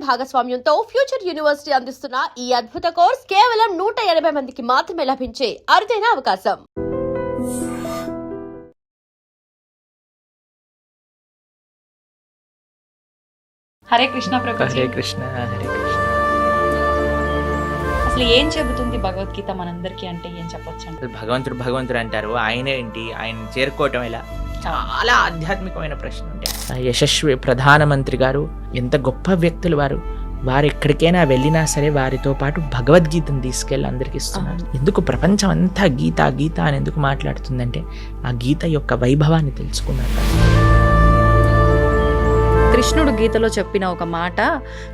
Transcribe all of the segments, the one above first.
భాగస్వామ్యంతో future university అందిస్తున్న ఈ అద్భుత కోర్స్ కేవలం 180 మందికి మాత్రమే లభించే అరుదైన అవకాశం. హరే కృష్ణ ప్రభు. హరే కృష్ణ హరే కృష్ణ. అసలు ఏం చెబుతుంది భగవద్గీత మనందరికీ అంటే ఏం చెప్పొచ్చు అంటే? భగవంతుడు భగవంతుడు అంటారు, ఆయనే ఏంటి, ఆయన చేరుకోవటం ఎలా? చాలా ఆధ్యాత్మికమైన ప్రశ్న ఉంటాయి. యశస్వి ప్రధానమంత్రి గారు ఎంత గొప్ప వ్యక్తులు వారు ఎక్కడికైనా వెళ్ళినా సరే వారితో పాటు భగవద్గీతను తీసుకెళ్ళి అందరికి ఇస్తున్నారు. ఎందుకు ప్రపంచం అంతా గీత గీత అని ఎందుకు మాట్లాడుతుందంటే ఆ గీత యొక్క వైభవాన్ని తెలుసుకున్నారు. కృష్ణుడు గీతలో చెప్పిన ఒక మాట,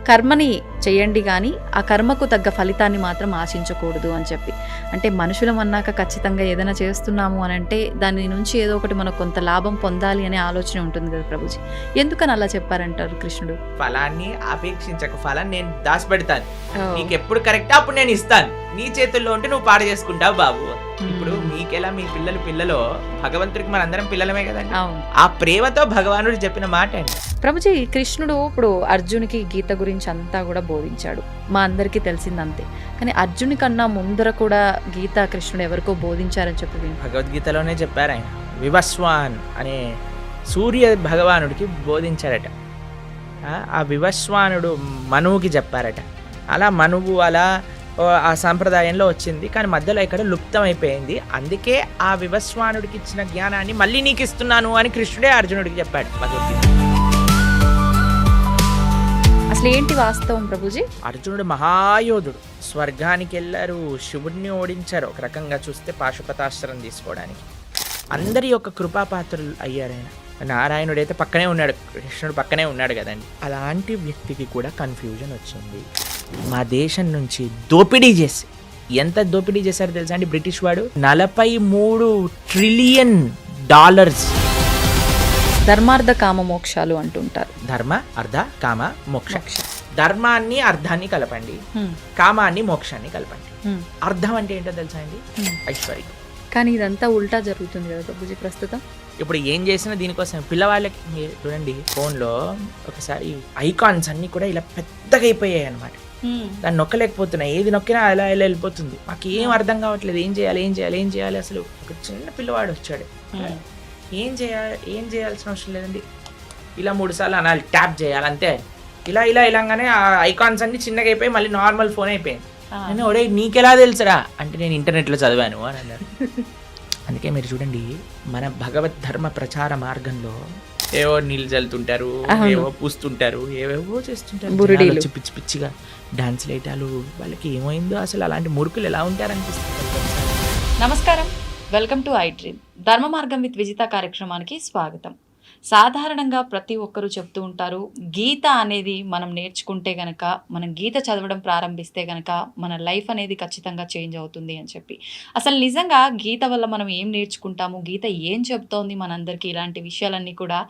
కర్మని చేయండి కానీ ఆ కర్మకు తగ్గ ఫలితాన్ని మాత్రం ఆశించకూడదు అని చెప్పి. అంటే మనుషులం అన్నాక ఖచ్చితంగా ఏదైనా చేస్తున్నాము అని అంటే దాని నుంచి ఏదో ఒకటి మనకు కొంత లాభం పొందాలి అనే ఆలోచన ఉంటుంది కదా ప్రభుజీ. ఎందుకని అలా చెప్పారంటారు కృష్ణుడు? ఫలాన్ని అపేక్షించక, ఫలాన్ని నేను దాచిపెడతాను, నీకు ఎప్పుడు కరెక్ట్ అప్పుడు నేను ఇస్తాను, నీ చేతుల్లో ఉంటే నువ్వు పాడు చేసుకుంటావు బాబు. ఇప్పుడు మీకెలా మీ పిల్లలో భగవంతుడికి మనందరం పిల్లలమే కదండి. ఆ ప్రేమతో భగవానుడు చెప్పిన మాట అండి. ప్రభుజీ, కృష్ణుడు ఇప్పుడు అర్జునికి గీత గురించి అంతా కూడా బోధించాడు, మా అందరికీ తెలిసిందంతే. కానీ అర్జుని కన్నా ముందర కూడా గీత కృష్ణుడు ఎవరికో బోధించారని చెప్పి భగవద్గీతలోనే చెప్పారు. ఆయన వివస్వాన్ అనే సూర్య భగవానుడికి బోధించారట. ఆ వివస్వానుడు మనువుకి చెప్పారట. అలా మనువు అలా ఆ సాంప్రదాయంలో వచ్చింది, కానీ మధ్యలో ఇక్కడ లుప్తం అయిపోయింది. అందుకే ఆ వివస్వానుడికి ఇచ్చిన జ్ఞానాన్ని మళ్ళీ నీకు ఇస్తున్నాను అని కృష్ణుడే అర్జునుడికి చెప్పాడు భగవద్గీత. అసలు ఏంటి వాస్తవం ప్రభుజీ? అర్జునుడు మహాయోధుడు, స్వర్గానికి వెళ్ళారు, శివుడిని ఓడించారు. ఒక రకంగా చూస్తే పాశుపతాస్త్రం తీసుకోవడానికి అందరి యొక్క కృపాపాత్రులు అయ్యారు. ఆయన నారాయణుడు అయితే పక్కనే ఉన్నాడు, కృష్ణుడు పక్కనే ఉన్నాడు కదండి. అలాంటి వ్యక్తికి కూడా కన్ఫ్యూజన్ వచ్చింది. మా దేశం నుంచి దోపిడీ చేసి, ఎంత దోపిడీ చేశారో తెలుసా అండి బ్రిటిష్ వాడు? 43 ట్రిలియన్ డాలర్స్. ధర్మార్థ కామ మోక్షాలు అంటుంటారు. ధర్మ అర్థ కామ మోక్ష. ధర్మాన్ని అర్థాన్ని కలపండి, కామాన్ని మోక్షాన్ని కలపండి. అర్థం అంటే ఏంటో తెలుసా అండి? ఐశ్వర్యం. కానీ ఇదంతా ఉల్టా జరుగుతుంది కదా ప్రభుజీ ప్రస్తుతం. ఇప్పుడు ఏం చేసినా దీనికోసం. పిల్లవాళ్ళకి చూడండి, ఫోన్లో ఒకసారి ఐకాన్స్ అన్నీ కూడా ఇలా పెద్దగా అయిపోయాయి అనమాట. దాన్ని నొక్కలేకపోతున్నాయి, ఏది నొక్కినా అలా ఇలా వెళ్ళిపోతుంది. మాకు ఏం అర్థం కావట్లేదు, ఏం చేయాలి. అసలు ఒక చిన్న పిల్లవాడు వచ్చాడు, ఏం చేయాల్సిన అవసరం లేదండి, ఇలా 3 సార్లు అనాలి, ట్యాప్ చేయాలి అంతే. ఇలా ఇలాగానే ఆ ఐకాన్స్ అన్ని చిన్నగా అయిపోయి మళ్ళీ నార్మల్ ఫోన్ అయిపోయింది. నేను ఒడే నీకెలా తెలుసురా అంటే నేను ఇంటర్నెట్లో చదివాను అని అన్నారు. అందుకే మీరు చూడండి, మన భగవద్ ధర్మ ప్రచార మార్గంలో ఏవో నీళ్ళు చల్లుతుంటారు, ఏవో పూస్తుంటారు, ఏవేవో చేస్తుంటారు, పిచ్చి పిచ్చిగా డాన్స్ లేటాలు. వాళ్ళకి ఏమైందో అసలు, అలాంటి మురుకులు ఎలా ఉంటారనిపిస్తుంది. నమస్కారం, వెల్కమ్ టు ఐ డ్రీమ్. ధర్మ మార్గం విత్ విజిత కార్యక్రమానికి స్వాగతం. సాధారణంగా ప్రతి ఒక్కరూ చెప్తూ ఉంటారు, గీత అనేది మనం నేర్చుకుంటే గనక, మనం గీత చదవడం ప్రారంభిస్తే గనక మన లైఫ్ అనేది ఖచ్చితంగా చేంజ్ అవుతుంది అని చెప్పి. అసలు నిజంగా గీత వల్ల మనం ఏం నేర్చుకుంటాము, గీత ఏం చెప్తోంది మనందరికీ, ఇలాంటి విషయాలన్నీ కూడా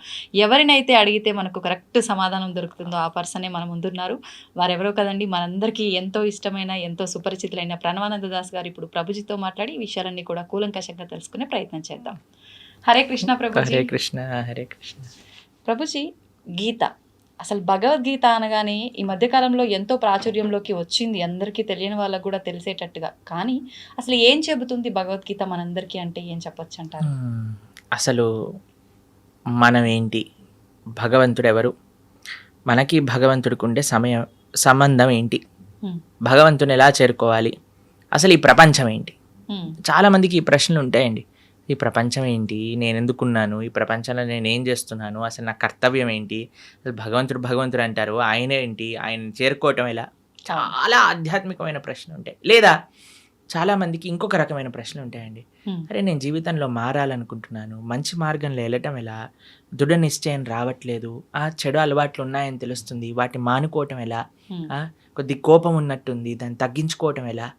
ఎవరినైతే అడిగితే మనకు కరెక్ట్ సమాధానం దొరుకుతుందో ఆ పర్సనే మన ముందున్నారు. వారెవరో కదండి, మనందరికీ ఎంతో ఇష్టమైన, ఎంతో సుపరిచితులైన ప్రణవానంద దాస్ గారు ఇప్పుడు ప్రభుజీతో మాట్లాడి ఈ విషయాలన్నీ కూడా కూలంకషంగా తెలుసుకునే ప్రయత్నం చేద్దాం. హరే కృష్ణ ప్రభుజీ. హరే కృష్ణ హరే కృష్ణ. ప్రభుజీ, గీత అసలు భగవద్గీత అనగానే ఈ మధ్యకాలంలో ఎంతో ప్రాచుర్యంలోకి వచ్చింది, అందరికీ తెలియని వాళ్ళకు కూడా తెలిసేటట్టుగా. కానీ అసలు ఏం చెబుతుంది భగవద్గీత మనందరికీ అంటే ఏం చెప్పొచ్చు అంటారు? అసలు మనం ఏంటి, భగవంతుడు ఎవరు, మనకి భగవంతుడికి ఉండే సంబంధం ఏంటి, భగవంతుని ఎలా చేరుకోవాలి, అసలు ఈ ప్రపంచం ఏంటి? చాలామందికి ఈ ప్రశ్నలు ఉంటాయండి. ఈ ప్రపంచం ఏంటి, నేను ఎందుకున్నాను, ఈ ప్రపంచంలో నేను ఏం చేస్తున్నాను, అసలు నా కర్తవ్యం ఏంటి, అసలు భగవంతుడు అంటారు, ఆయనే ఏంటి, ఆయన చేరుకోవటం ఎలా? చాలా ఆధ్యాత్మికమైన ప్రశ్న ఉంటాయి. లేదా చాలామందికి ఇంకొక రకమైన ప్రశ్నలు ఉంటాయండి. అరే, నేను జీవితంలో మారాలనుకుంటున్నాను, మంచి మార్గంలో వెళ్ళటం ఎలా, దృఢ నిశ్చయం రావట్లేదు, చెడు అలవాట్లు ఉన్నాయని తెలుస్తుంది, వాటిని మానుకోవటం ఎలా, కొద్ది కోపం ఉన్నట్టుంది, దాన్ని తగ్గించుకోవటం ఎలా?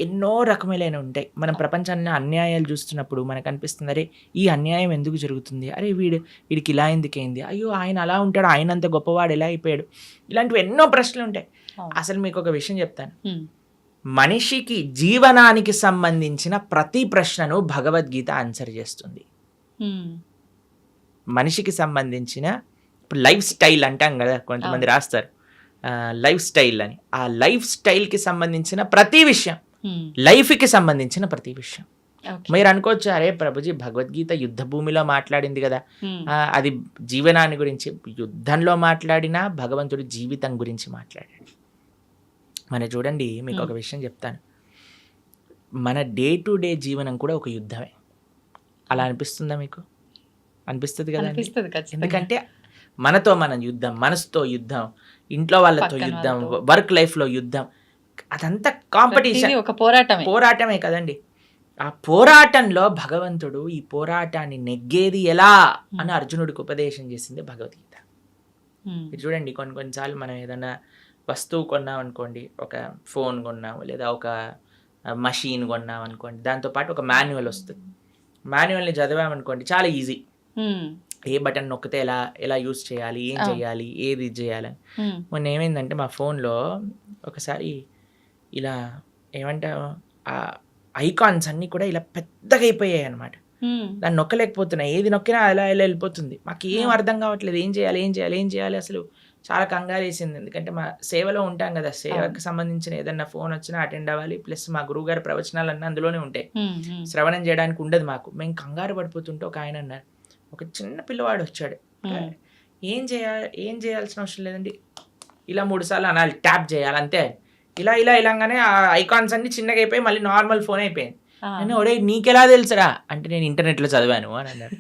ఎన్నో రకములైన ఉంటాయి. మనం ప్రపంచాన్ని అన్యాయాలు చూస్తున్నప్పుడు మనకు అనిపిస్తుంది, అరే ఈ అన్యాయం ఎందుకు జరుగుతుంది, అరే వీడికి ఇలా ఎందుకైంది, అయ్యో ఆయన అలా ఉంటాడు, ఆయన అంత గొప్పవాడు ఎలా అయిపోయాడు, ఇలాంటివి ఎన్నో ప్రశ్నలు ఉంటాయి. అసలు మీకు ఒక విషయం చెప్తాను, మనిషికి జీవనానికి సంబంధించిన ప్రతి ప్రశ్నను భగవద్గీత ఆన్సర్ చేస్తుంది. మనిషికి సంబంధించిన ఇప్పుడు లైఫ్ స్టైల్ అంటాం కదా, కొంతమంది రాస్తారు, లైఫ్ స్టైల్ అని. ఆ లైఫ్ స్టైల్కి సంబంధించిన ప్రతి విషయం, Hmm. లైఫ్కి సంబంధించిన ప్రతి విషయం. Okay. మీరు అనుకోవచ్చు, అరే ప్రభుజీ భగవద్గీత యుద్ధ భూమిలో మాట్లాడింది కదా, Hmm. అది జీవనాన్ని గురించి. యుద్ధంలో మాట్లాడినా భగవంతుడు జీవితం గురించి మాట్లాడాడు. మన చూడండి, మీకు ఒక విషయం చెప్తాను. మన డే టు డే జీవనం కూడా ఒక యుద్ధమే. అలా అనిపిస్తుందా మీకు? అనిపిస్తుంది కదా. అనిపిస్తుంది ఖచ్చితంగా. ఎందుకంటే మనతో మనం యుద్ధం, మనసుతో యుద్ధం, ఇంట్లో వాళ్ళతో పక్కన యుద్ధం, వాళ్ళతో. వర్క్ లైఫ్లో యుద్ధం, అదంతా కాంపిటీషన్, ప్రతిదీ ఒక పోరాటమే. పోరాటమే కదండి. ఆ పోరాటంలో భగవంతుడు ఈ పోరాటాన్ని నెగ్గేది ఎలా అని అర్జునుడికి ఉపదేశం చేసింది భగవద్గీత. Hmm. మీరు చూడండి, కొన్నిసార్లు మనం ఏదైనా వస్తువు కొన్నాం అనుకోండి, ఒక ఫోన్ కొన్నాము లేదా ఒక మషీన్ కొన్నాం అనుకోండి, దాంతోపాటు ఒక మాన్యువల్ వస్తుంది. మాన్యువల్ని చదివామనుకోండి, చాలా ఈజీ. Hmm. ఏ బటన్ నొక్కితే ఎలా యూజ్ చేయాలి, ఏం చేయాలి, ఏది చేయాలని. Hmm. మొన్న ఏమైందంటే మా ఫోన్లో ఒకసారి ఇలా ఏమంటావు, ఆ ఐకాన్స్ అన్నీ కూడా ఇలా పెద్దగా అయిపోయాయి అనమాట. Hmm. దాన్ని నొక్కలేకపోతున్నా, ఏది నొక్కినా అలా వెళ్ళిపోతుంది. మాకు ఏం అర్థం కావట్లేదు, ఏం చేయాలి. అసలు చాలా కంగారు వేసింది. ఎందుకంటే మా సేవలో ఉంటాం కదా, సేవకు సంబంధించిన ఏదన్నా ఫోన్ వచ్చినా అటెండ్ అవ్వాలి. ప్లస్ మా గురువుగారి ప్రవచనాలు అన్నీ అందులోనే ఉంటాయి, Hmm. Hmm. శ్రవణం చేయడానికి ఉండదు మాకు. మేము కంగారు పడిపోతుంటే ఒక ఆయన అన్నారు, ఒక చిన్న పిల్లవాడు వచ్చాడు, ఏం చేయాల్సిన అవసరం లేదండి, ఇలా 3 సార్లు అనాలి, ట్యాప్ చేయాలి అంతే. ఇలాగానే ఆ ఐకాన్స్ అన్ని చిన్నగా అయిపోయి మళ్ళీ నార్మల్ ఫోన్ అయిపోయింది. నేను ఒడే నీకెలా తెలుసురా అంటే, నేను ఇంటర్నెట్లో చదివాను అని అన్నారు.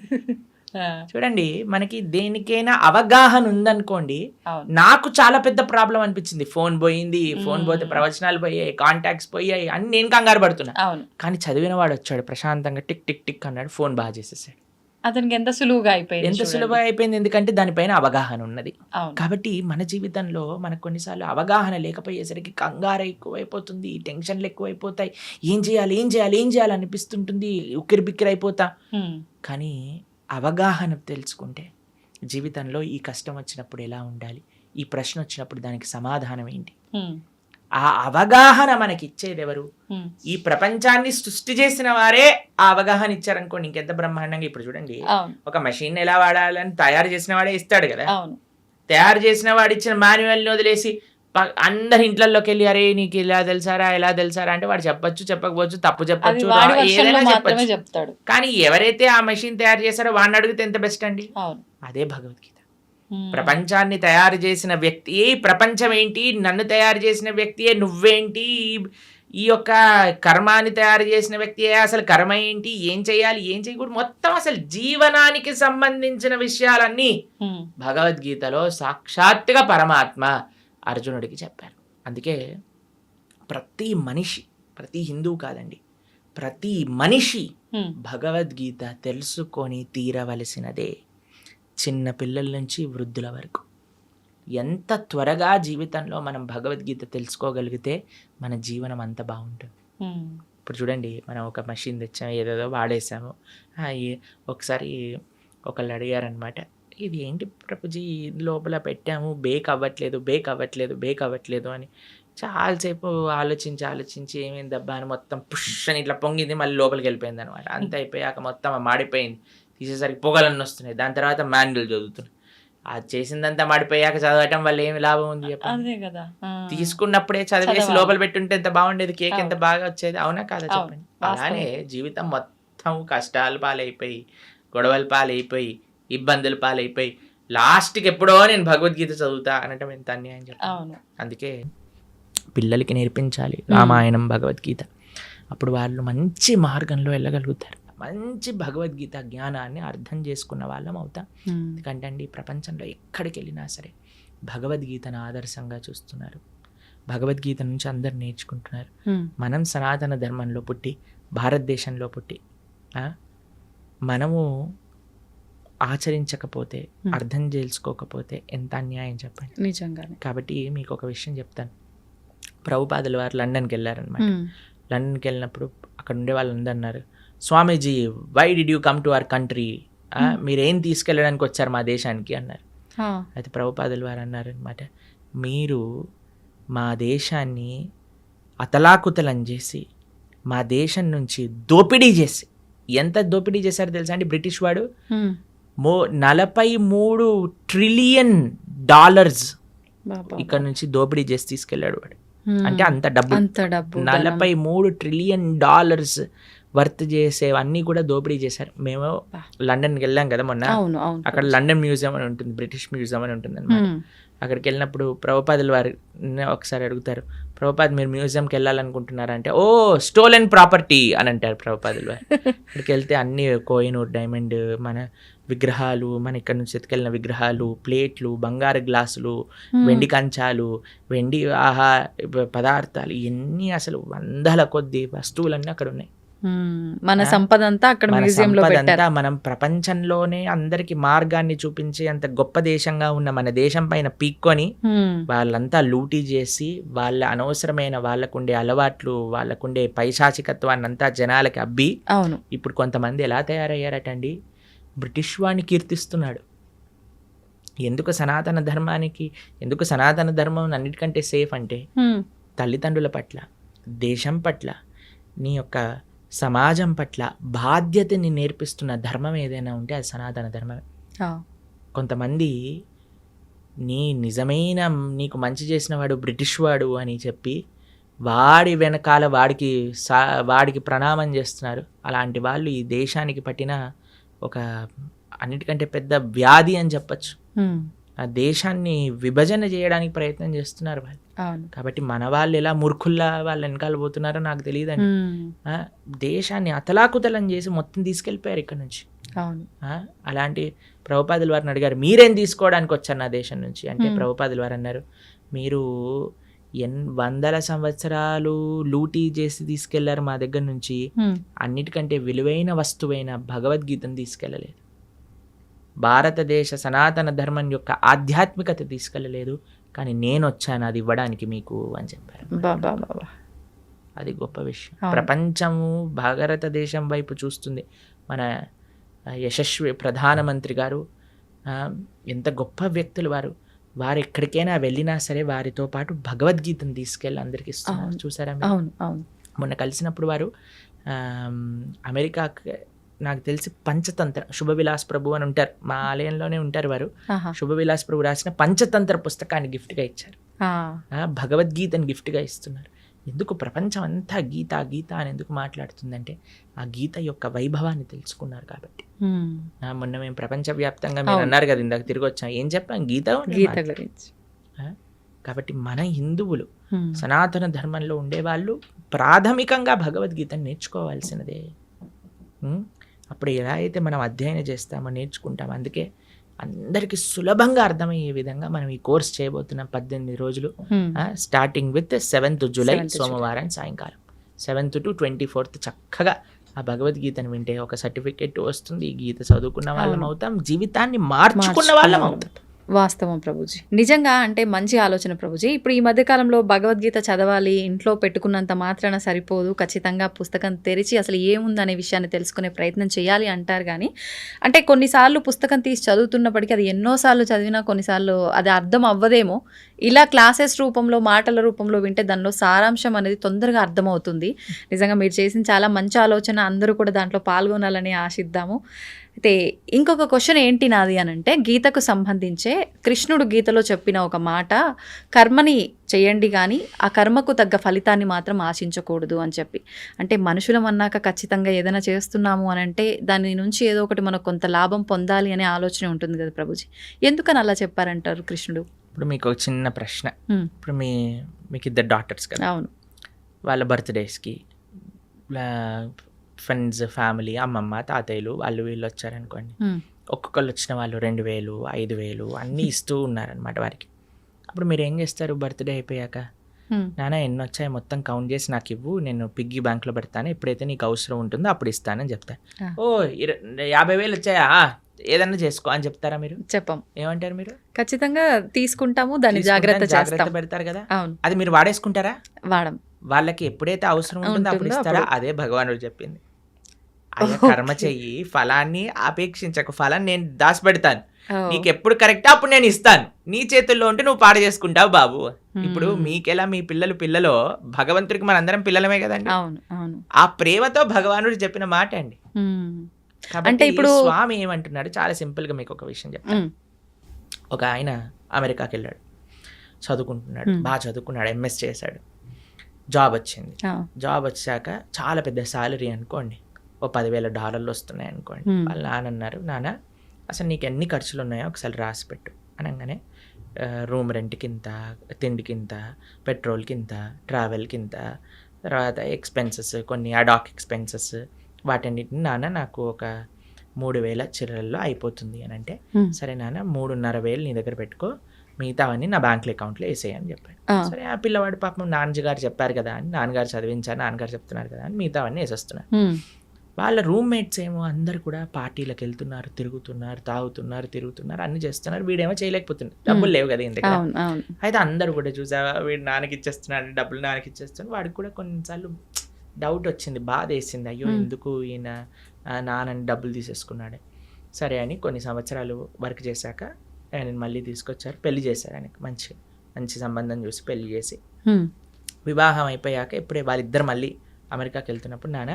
చూడండి, మనకి దేనికైనా అవగాహన ఉందనుకోండి. అవును. నాకు చాలా పెద్ద ప్రాబ్లం అనిపించింది. ఫోన్ పోయింది, ఫోన్ పోతే ప్రవచనాలు పోయాయి, కాంటాక్ట్స్ పోయాయి అని నేను కంగారు పడుతున్నా. అవును. కానీ చదివిన వాడు వచ్చాడు, ప్రశాంతంగా టిక్ టిక్ టిక్ అన్నాడు, ఫోన్ బాగా చేసేసాడు. అతనికి ఎంత సులువుగా అయిపోయింది. ఎంత చూడండి. సులభంగా అయిపోయింది, ఎందుకంటే దానిపైన అవగాహన ఉన్నది. అవును. కాబట్టి మన జీవితంలో మనకు కొన్నిసార్లు అవగాహన లేకపోయేసరికి కంగారు ఎక్కువైపోతుంది, టెన్షన్లు ఎక్కువైపోతాయి, ఏం చేయాలి అనిపిస్తుంటుంది, ఉక్కిరి బిక్కిరి అయిపోతా. Hmm. కానీ అవగాహన తెలుసుకుంటే జీవితంలో ఈ కష్టం వచ్చినప్పుడు ఎలా ఉండాలి, ఈ ప్రశ్న వచ్చినప్పుడు దానికి సమాధానం ఏంటి, Hmm. ఆ అవగాహన మనకి ఇచ్చేది ఎవరు? Hmm. ఈ ప్రపంచాన్ని సృష్టి చేసిన వారే ఆ అవగాహన ఇచ్చారనుకోండి, ఇంకెంత బ్రహ్మాండంగా. ఇప్పుడు చూడండి, అవును. ఒక మెషిన్ ఎలా వాడాలని తయారు చేసిన వాడే ఇస్తాడు కదా. అవును. తయారు చేసిన వాడు ఇచ్చిన మాన్యువల్ని వదిలేసి అందరి ఇంట్లోకి వెళ్ళి, అరే నీకు ఇలా తెలుసారా అంటే వాడు చెప్పొచ్చు, చెప్పకపోవచ్చు, తప్పు అది చెప్పొచ్చు, వాడి version లో ఏదైనా మాత్రమే చెప్పొచ్చు. చెప్తాడు. కానీ ఎవరైతే ఆ మెషిన్ తయారు చేశారో వాడిని అడిగితే ఎంత బెస్ట్ అండి. అవును. అదే భగవద్గీత. Hmm. ప్రపంచాన్ని తయారు చేసిన వ్యక్తియే ప్రపంచం ఏంటి, నన్ను తయారు చేసిన వ్యక్తియే నువ్వేంటి, ఈ యొక్క కర్మాన్ని తయారు చేసిన వ్యక్తియే అసలు కర్మ ఏంటి, ఏం చేయాలి, ఏం చేయకూడదు, మొత్తం అసలు జీవనానికి సంబంధించిన విషయాలన్నీ Hmm. భగవద్గీతలో సాక్షాత్తుగా పరమాత్మ అర్జునుడికి చెప్పారు. అందుకే ప్రతి మనిషి, ప్రతి హిందువు కాదండి, ప్రతి మనిషి Hmm. భగవద్గీత తెలుసుకొని తీరవలసినదే. చిన్న పిల్లల నుంచి వృద్ధుల వరకు ఎంత త్వరగా జీవితంలో మనం భగవద్గీత తెలుసుకోగలిగితే మన జీవనం అంత బాగుంటుంది. Hmm. ఇప్పుడు చూడండి, మనం ఒక మెషిన్ తెచ్చాము, ఏదేదో వాడేసాము. ఒకసారి ఒకళ్ళు అడిగారనమాట, ఇది ఏంటి ప్రభుజీ లోపల పెట్టాము, బేక్ అవ్వట్లేదు అని. చాలాసేపు ఆలోచించి ఏమైందబ్బా అని మొత్తం పుష్ అని ఇట్లా పొంగింది, మళ్ళీ లోపలికి వెళ్ళిపోయింది అనమాట. అంత అయిపోయాక మొత్తం మాడిపోయింది, తీసేసరికి పొగలన్నీ వస్తున్నాయి. దాని తర్వాత మాన్యువల్ చదువుతున్నాయి. అది చేసిందంతా మాడిపోయాక చదవటం వల్ల ఏమి లాభం ఉంది చెప్పండి. అదే కదా. తీసుకున్నప్పుడే చదివేసి చదవాలి. లోపల పెట్టుంటే ఎంత బాగుండేది, కేక్ ఎంత బాగా వచ్చేది, అవునా కాదా అవును, చెప్పండి. వాస్తవం. అలానే జీవితం మొత్తం కష్టాలు పాలైపోయి, గొడవల పాలైపోయి, ఇబ్బందుల పాలైపోయి, లాస్ట్కి ఎప్పుడో నేను భగవద్గీత చదువుతా అనటం ఎంత అన్యాయం చెప్పండి. అవును. అందుకే పిల్లలకి నేర్పించాలి రామాయణం, భగవద్గీత. అప్పుడు వాళ్ళు మంచి మార్గంలో వెళ్ళగలుగుతారు, మంచి భగవద్గీత జ్ఞానాన్ని అర్థం చేసుకున్న వాళ్ళం అవుతాం. Hmm. ఎందుకంటే అండి, ప్రపంచంలో ఎక్కడికి వెళ్ళినా సరే భగవద్గీతను ఆదర్శంగా చూస్తున్నారు, భగవద్గీత నుంచి అందరు నేర్చుకుంటున్నారు. Hmm. మనం సనాతన ధర్మంలో పుట్టి, భారతదేశంలో పుట్టి మనము ఆచరించకపోతే, అర్థం చేసుకోకపోతే ఎంత అన్యాయం చెప్పండి. నిజంగానే. కాబట్టి మీకు ఒక విషయం చెప్తాను. ప్రభుపాదుల వారు లండన్కి వెళ్ళారనమాట. లండన్కి వెళ్ళినప్పుడు అక్కడ ఉండే వాళ్ళందరూ అన్నారు, Swamiji why did you come to our country, మీరేం తీసుకెళ్ళడానికి వచ్చారు మా దేశానికి అన్నారు. అయితే ప్రభుపాదుల వారు అన్నారు అనమాట, మీరు మా దేశాన్ని అతలాకుతలం చేసి, మా దేశం నుంచి దోపిడీ చేసి, ఎంత దోపిడీ చేశారో తెలుసా అండి బ్రిటిష్ వాడు? 43 ట్రిలియన్ డాలర్స్ ఇక్కడ నుంచి దోపిడీ చేసి తీసుకెళ్ళాడు వాడు. అంటే అంత డబ్బు, అంత డబ్బు 43 ట్రిలియన్ వర్త్ చేసేవన్నీ కూడా దోపిడీ చేశారు. మేము లండన్కి వెళ్ళాం కదా మొన్న, అక్కడ లండన్ మ్యూజియం అని ఉంటుంది, బ్రిటిష్ మ్యూజియం అని ఉంటుంది అనమాట. అక్కడికి వెళ్ళినప్పుడు ప్రభుపాదుల వారు ఒకసారి అడుగుతారు, ప్రభుపాద్ మీరు మ్యూజియంకి వెళ్ళాలనుకుంటున్నారంటే, ఓ స్టోలెన్ ప్రాపర్టీ అని అంటారు ప్రభుపాదుల వారు. అక్కడికి వెళ్తే అన్ని కోహినూర్ డైమండ్ మన విగ్రహాలు, మన ఇక్కడ నుంచి ఎత్తుకెళ్ళిన విగ్రహాలు, ప్లేట్లు, బంగారు గ్లాసులు, వెండి కంచాలు, వెండి పదార్థాలు, ఇవన్నీ అసలు వందల కొద్ది వస్తువులన్నీ అక్కడ ఉన్నాయి. మన సంపద అంతా అక్కడ మ్యూజియంలో పెట్టారు. మనం ప్రపంచంలోనే అందరికి మార్గాన్ని చూపించే అంత గొప్ప దేశంగా ఉన్న మన దేశం పైన పీక్కొని వాళ్ళంతా లూటీ చేసి వాళ్ళ అనవసరమైన వాళ్ళకుండే అలవాట్లు, వాళ్ళకుండే పైశాచికత్వాన్ని అంతా జనాలకి అబ్బి, అవును ఇప్పుడు కొంతమంది ఎలా తయారయ్యారటండి, బ్రిటిష్ వాడిని కీర్తిస్తున్నాడు. ఎందుకు సనాతన ధర్మం అన్నిటికంటే సేఫ్ అంటే తల్లిదండ్రుల పట్ల, దేశం పట్ల, నీ యొక్క సమాజం పట్ల బాధ్యతని నేర్పిస్తున్న ధర్మం ఏదైనా ఉంటే అది సనాతన ధర్మమే. కొంతమంది నిజమైన నీకు మంచి చేసిన వాడు బ్రిటిష్ వాడు అని చెప్పి వాడి వెనకాల వాడికి ప్రణామం చేస్తున్నారు. అలాంటి వాళ్ళు ఈ దేశానికి పట్టిన ఒక అన్నిటికంటే పెద్ద వ్యాధి అని చెప్పచ్చు. ఆ దేశాన్ని విభజన చేయడానికి ప్రయత్నం చేస్తున్నారు వాళ్ళు. కాబట్టి మన వాళ్ళు ఎలా మూర్ఖుల్లా వాళ్ళ వెనకాల పోతున్నారో నాకు తెలియదండి. దేశాన్ని అతలాకుతలం చేసి మొత్తం తీసుకెళ్ళిపోయారు ఇక్కడ నుంచి. అలాంటి ప్రభుపాదుల వారిని అడిగారు, మీరేం తీసుకోవడానికి వచ్చారు నా దేశం నుంచి అంటే, ప్రభుపాదుల వారు అన్నారు, మీరు 100 సంవత్సరాలు లూటీ చేసి తీసుకెళ్లారు మా దగ్గర నుంచి, అన్నిటికంటే విలువైన వస్తువైన భగవద్గీతను తీసుకెళ్ళలేదు, భారతదేశ సనాతన ధర్మం యొక్క ఆధ్యాత్మికత తీసుకెళ్ళలేదు, కానీ నేను వచ్చాను అది ఇవ్వడానికి మీకు అని చెప్పారు. అది గొప్ప విషయం. ప్రపంచము భారతదేశం వైపు చూస్తుంది. మన యశస్వి ప్రధానమంత్రి గారు ఎంత గొప్ప వ్యక్తులు వారు ఎక్కడికైనా వెళ్ళినా సరే వారితో పాటు భగవద్గీతను తీసుకెళ్ళి అందరికి ఇస్తున్నారు. చూసారా? మొన్న కలిసినప్పుడు వారు అమెరికా, నాకు తెలిసి పంచతంత్ర, శుభవిలాస్ ప్రభు అని ఉంటారు, మా ఆలయంలోనే ఉంటారు వారు. శుభవిలాస్ ప్రభు రాసిన పంచతంత్ర పుస్తకాన్ని గిఫ్ట్గా ఇచ్చారు, భగవద్గీతని గిఫ్ట్గా ఇస్తున్నారు. ఎందుకు ప్రపంచం అంతా గీత గీత అని ఎందుకు మాట్లాడుతుందంటే ఆ గీత యొక్క వైభవాన్ని తెలుసుకున్నారు కాబట్టి. మొన్న మేము ప్రపంచవ్యాప్తంగా మీరు అన్నారు కదా ఇందాక తిరిగి వచ్చాం, ఏం చెప్పాం? గీత గురించి. కాబట్టి మన హిందువులు సనాతన ధర్మంలో ఉండేవాళ్ళు ప్రాథమికంగా భగవద్గీతను నేర్చుకోవాల్సినదే. అప్పుడు ఎలా అయితే మనం అధ్యయనం చేస్తామో నేర్చుకుంటాం. అందుకే అందరికి సులభంగా అర్థమయ్యే విధంగా మనం ఈ కోర్స్ చేయబోతున్నాం. 18 రోజులు, స్టార్టింగ్ విత్ 7th జూలై సోమవారం సాయంకాలం 7th to 24th చక్కగా ఆ భగవద్గీతను వింటే ఒక సర్టిఫికెట్ వస్తుంది. ఈ గీత చదువుకున్న వాళ్ళం అవుతాం, జీవితాన్ని మార్చుకున్న వాళ్ళం అవుతాం. వాస్తవం ప్రభుజీ, నిజంగా అంటే మంచి ఆలోచన ప్రభుజీ. ఇప్పుడు ఈ మధ్యకాలంలో భగవద్గీత చదవాలి, ఇంట్లో పెట్టుకున్నంత మాత్రాన సరిపోదు, ఖచ్చితంగా పుస్తకం తెరిచి అసలు ఏముందనే విషయాన్ని తెలుసుకునే ప్రయత్నం చేయాలి అంటారు. కానీ అంటే కొన్నిసార్లు పుస్తకం తీసి చదువుతున్నప్పటికీ అది ఎన్నోసార్లు చదివినా కొన్నిసార్లు అది అర్థం అవ్వదేమో. ఇలా క్లాసెస్ రూపంలో, మాటల రూపంలో వింటే దానిలో సారాంశం అనేది తొందరగా అర్థమవుతుంది. నిజంగా మీరు చేసిన చాలా మంచి ఆలోచన, అందరూ కూడా దాంట్లో పాల్గొనాలని ఆశిద్దాము. అయితే ఇంకొక క్వశ్చన్ ఏంటి నాది అని అంటే, గీతకు సంబంధించే కృష్ణుడు గీతలో చెప్పిన ఒక మాట, కర్మని చేయండి కానీ ఆ కర్మకు తగ్గ ఫలితాన్ని మాత్రం ఆశించకూడదు అని చెప్పి. అంటే మనుషులం అన్నాక ఖచ్చితంగా ఏదైనా చేస్తున్నాము అని అంటే దాని నుంచి ఏదో ఒకటి మనకు కొంత లాభం పొందాలి అనే ఆలోచన ఉంటుంది కదా ప్రభుజీ, ఎందుకని అలా చెప్పారంటారు కృష్ణుడు? ఇప్పుడు మీకు ఒక చిన్న ప్రశ్న. ఇప్పుడు మీకు 2 డాటర్స్ కదా, అవును, వాళ్ళ బర్త్డేస్కి ఫ్రెండ్స్, ఫ్యామిలీ, అమ్మమ్మ, తాతయ్యలు వాళ్ళు వీళ్ళు వచ్చారనుకోండి, ఒక్కొక్కళ్ళు వచ్చిన వాళ్ళు 2000, 5000 అన్నీ ఇస్తూ ఉన్నారనమాట వారికి. అప్పుడు మీరు ఏం చేస్తారు? బర్త్డే అయిపోయాక, నాన్న ఎన్ని వచ్చాయి మొత్తం కౌంట్ చేసి నాకు ఇవ్వు, నేను పిగ్గీ బ్యాంక్లో పెడతాను, ఎప్పుడైతే నీకు అవసరం ఉంటుందో అప్పుడు ఇస్తానని చెప్తాను. ఓ 50,000 వచ్చాయా, ఏదన్నా చేసుకో అని చెప్తారా మీరు? చెప్పం. ఏమంటారు మీరు? ఖచ్చితంగా తీసుకుంటాము, దాన్ని జాగ్రత్త పెడతారు కదా. అవును. అది మీరు వాడేసుకుంటారా? వాడం. వాళ్ళకి ఎప్పుడైతే అవసరం ఉంటుందో అప్పుడు ఇస్తారా? అదే భగవానుడు చెప్పింది. కర్మ చెయ్యి, ఫలాన్ని అపేక్షించకు, ఫలాన్ని నేను దాచిపెడతాను, నీకు ఎప్పుడు కరెక్ట్ అప్పుడు నేను ఇస్తాను, నీ చేతుల్లో ఉంటే నువ్వు పాడు చేసుకుంటావు బాబు. ఇప్పుడు మీకెలా మీ పిల్లలో భగవంతుడికి మనందరం పిల్లలమే కదండి. ఆ ప్రేమతో భగవానుడు చెప్పిన మాట అండి. అంటే ఇప్పుడు స్వామి ఏమంటున్నాడు, చాలా సింపుల్ గా మీకు ఒక విషయం చెప్తాను. ఒక ఆయన అమెరికాకి వెళ్ళాడు. చదువుకుంటున్నాడు, బాగా చదువుకున్నాడు, ఎంఎస్ చేశాడు, జాబ్ వచ్చింది. జాబ్ వచ్చాక చాలా పెద్ద శాలరీ అనుకోండి, ఓ $10,000 వస్తున్నాయి అనుకోండి. వాళ్ళ నాన్న అన్నారు, నాన్న అసలు నీకు ఎన్ని ఖర్చులు ఉన్నాయో ఒకసారి రాసి పెట్టు అనగానే రూమ్ రెంట్కి ఇంత, తిండికి ఇంత, పెట్రోల్కి ఇంత, ట్రావెల్కి ఇంత, తర్వాత ఎక్స్పెన్సెస్ కొన్ని అడాక్ ఎక్స్పెన్సెస్, వాటన్నిటిని నాన్న నాకు ఒక 3,000 చిల్లరల్లో అయిపోతుంది అని అంటే, సరే నాన్న 3,500 నీ దగ్గర పెట్టుకో, మిగతావన్నీ నా బ్యాంక్ అకౌంట్లో వేసేయని చెప్పాడు. సరే ఆ పిల్లవాడు పాపం నాన్నగారు చెప్పారు కదా అని, నాన్నగారు చదివించారు, నాన్నగారు చెప్తున్నారు కదా అని మిగతావన్నీ వేసేస్తున్నారు. వాళ్ళ రూమ్మేట్స్ ఏమో అందరు కూడా పార్టీలకు వెళ్తున్నారు, తిరుగుతున్నారు, తిరుగుతున్నారు, అన్ని చేస్తున్నారు. వీడేమో చేయలేకపోతున్నారు, డబ్బులు లేవు కదా ఇంత. అయితే అందరు కూడా చూసావా వీడు నాన్నకి ఇచ్చేస్తున్నాడు, డబ్బులు నాన్నకి ఇచ్చేస్తున్నాడు. వాడికి కూడా కొన్నిసార్లు డౌట్ వచ్చింది, బాధ వేసింది, అయ్యో ఎందుకు ఈయన నాన్నని డబ్బులు తీసేసుకున్నాడు. సరే అని కొన్ని సంవత్సరాలు వర్క్ చేశాక ఆయన మళ్ళీ తీసుకొచ్చారు, పెళ్లి చేశారు. ఆయనకి మంచి సంబంధం చూసి పెళ్లి చేసి, వివాహం అయిపోయాక ఇప్పుడే వాళ్ళిద్దరు మళ్ళీ అమెరికాకి వెళ్తున్నప్పుడు, నాన్న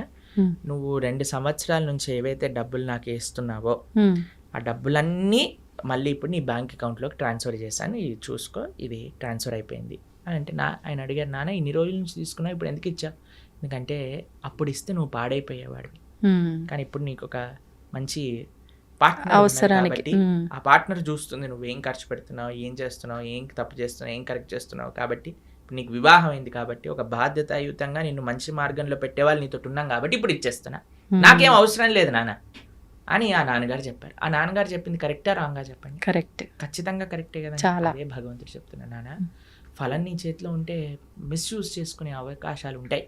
నువ్వు 2 సంవత్సరాల నుంచి ఏవైతే డబ్బులు నాకు వేస్తున్నావో ఆ డబ్బులన్నీ మళ్ళీ ఇప్పుడు నీ బ్యాంక్ అకౌంట్లోకి ట్రాన్స్ఫర్ చేశాను, ఇది చూసుకో, ఇది ట్రాన్స్ఫర్ అయిపోయింది అని అంటే, ఆయన అడిగారు, నాన్న ఇన్ని రోజుల నుంచి తీసుకున్నావు, ఇప్పుడు ఎందుకు ఇచ్చా? ఎందుకంటే అప్పుడు ఇస్తే నువ్వు పాడైపోయేవాడివి, కానీ ఇప్పుడు నీకు ఒక మంచి పార్ట్నర్ అవసరానికి, ఆ పార్ట్నర్ చూస్తుంది నువ్వు ఏం ఖర్చు పెడుతున్నావు, ఏం చేస్తున్నావు, ఏం తప్పు చేస్తున్నావు, ఏం కరెక్ట్ చేస్తున్నావు, కాబట్టి ఇప్పుడు నీకు వివాహం అయింది కాబట్టి ఒక బాధ్యతాయుతంగా నిన్ను మంచి మార్గంలో పెట్టేవాళ్ళు నీతో ఉన్నాం కాబట్టి ఇప్పుడు ఇచ్చేస్తున్నా, నాకేం అవసరం లేదు నాన్న అని ఆ నాన్నగారు చెప్పారు. ఆ నాన్నగారు చెప్పింది కరెక్టా రాంగా చెప్పండి? కరెక్ట్, ఖచ్చితంగా కరెక్టే కదా. అదే భగవంతుడు చెప్తున్నా, నాన్న ఫలం నీ చేతిలో ఉంటే మిస్యూజ్ చేసుకునే అవకాశాలు ఉంటాయి,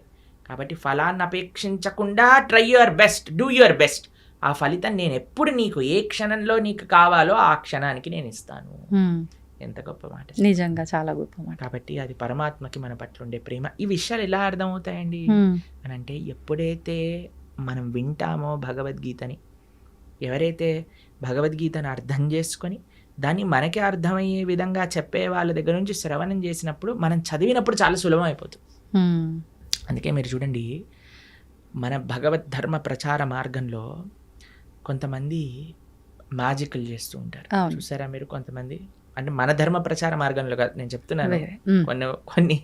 కాబట్టి ఫలాన్ని అపేక్షించకుండా try your best, do your best. ఆ ఫలితం నేను ఎప్పుడు నీకు ఏ క్షణంలో నీకు కావాలో ఆ క్షణానికి నేను ఇస్తాను. ఎంత గొప్ప మాట, నిజంగా చాలా గొప్ప మాట. కాబట్టి అది పరమాత్మకి మన పట్ల ఉండే ప్రేమ. ఈ విషయాలు ఎలా అర్థమవుతాయండి అని అంటే, ఎప్పుడైతే మనం వింటామో భగవద్గీతని, ఎవరైతే భగవద్గీతను అర్థం చేసుకొని దాన్ని మనకే అర్థమయ్యే విధంగా చెప్పే వాళ్ళ దగ్గర నుంచి శ్రవణం చేసినప్పుడు, మనం చదివినప్పుడు చాలా సులభం అయిపోతుంది. అందుకే మీరు చూడండి, మన భగవద్ ధర్మ ప్రచార మార్గంలో కొంతమంది మ్యాజిక్లు చేస్తూ ఉంటారు, చూసారా మీరు? కొంతమంది అంటే మన ధర్మ ప్రచార మార్గంలో కాదు నేను చెప్తున్నాను, కొన్ని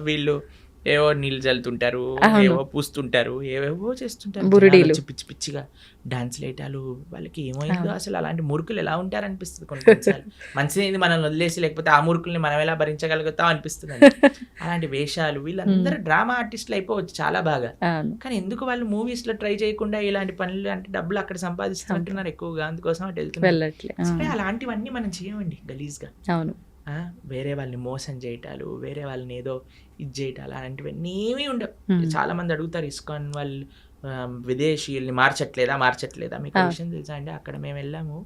వీళ్ళు ఏవో నీళ్ళు చల్లుతుంటారు, ఏవో పూస్తుంటారు, ఏవేవో చేస్తుంటారు, పిచ్చి పిచ్చిగా డాన్స్లు వేయటాలు. వాళ్ళకి ఏమైందో అసలు, అలాంటి మురుకులు ఎలా ఉంటారు అనిపిస్తుంది కొన్నిసార్లు. మంచిది మనల్ని వదిలేసి, లేకపోతే ఆ మురుకుల్ని మనం ఎలా భరించగలుగుతాం అనిపిస్తుంది. అలాంటి వేషాలు, వీళ్ళందరూ డ్రామా ఆర్టిస్టులు అయిపోవచ్చు చాలా బాగా, కానీ ఎందుకు వాళ్ళు మూవీస్ లో ట్రై చేయకుండా ఇలాంటి పనులు, అంటే డబ్బులు అక్కడ సంపాదిస్తుంటున్నారు ఎక్కువగా, అందుకోసం అటు వెళ్తున్నారు. అలాంటివన్నీ మనం చేయమండి గలీజ్గా. అవును, వేరే వాళ్ళని మోసం చేయటాలు, వేరే వాళ్ళని ఏదో ఇది చేయటాలు, అలాంటివన్నీ ఏమీ ఉండవు. చాలా మంది అడుగుతారు, ఇస్కాన్ వాళ్ళు విదేశీయుల్ని మార్చట్లేదా మీకు విషయం తెలుసా అండి? అక్కడ మేము వెళ్ళాము,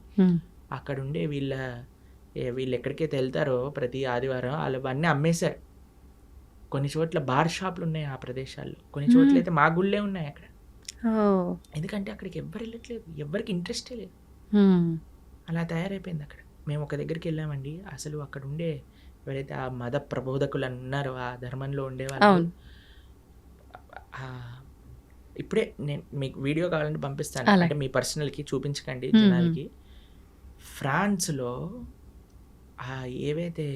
అక్కడ ఉండే వీళ్ళు ఎక్కడికైతే వెళ్తారో ప్రతి ఆదివారం వాళ్ళవన్నీ అమ్మేశారు. కొన్ని చోట్ల బార్ షాపులు ఉన్నాయి ఆ ప్రదేశాల్లో, కొన్ని చోట్ల అయితే మా గుళ్ళే ఉన్నాయి అక్కడ. ఎందుకంటే అక్కడికి ఎవ్వరు వెళ్ళట్లేదు, ఎవ్వరికి ఇంట్రెస్టే లేదు, అలా తయారైపోయింది అక్కడ. మేము ఒక దగ్గరికి వెళ్ళామండి, అసలు అక్కడ ఉండే ఎవరైతే ఆ మత ప్రబోధకులు ఉన్నారో, ఆ ధర్మంలో ఉండేవాళ్ళు, ఇప్పుడే నేను మీకు వీడియో కావాలంటే పంపిస్తాను, అంటే మీ పర్సనల్కి చూపించకండి జనాలకి. ఫ్రాన్స్లో ఏవైతే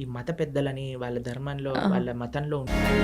ఈ మత పెద్దలని వాళ్ళ ధర్మంలో వాళ్ళ మతంలో ఉంటారో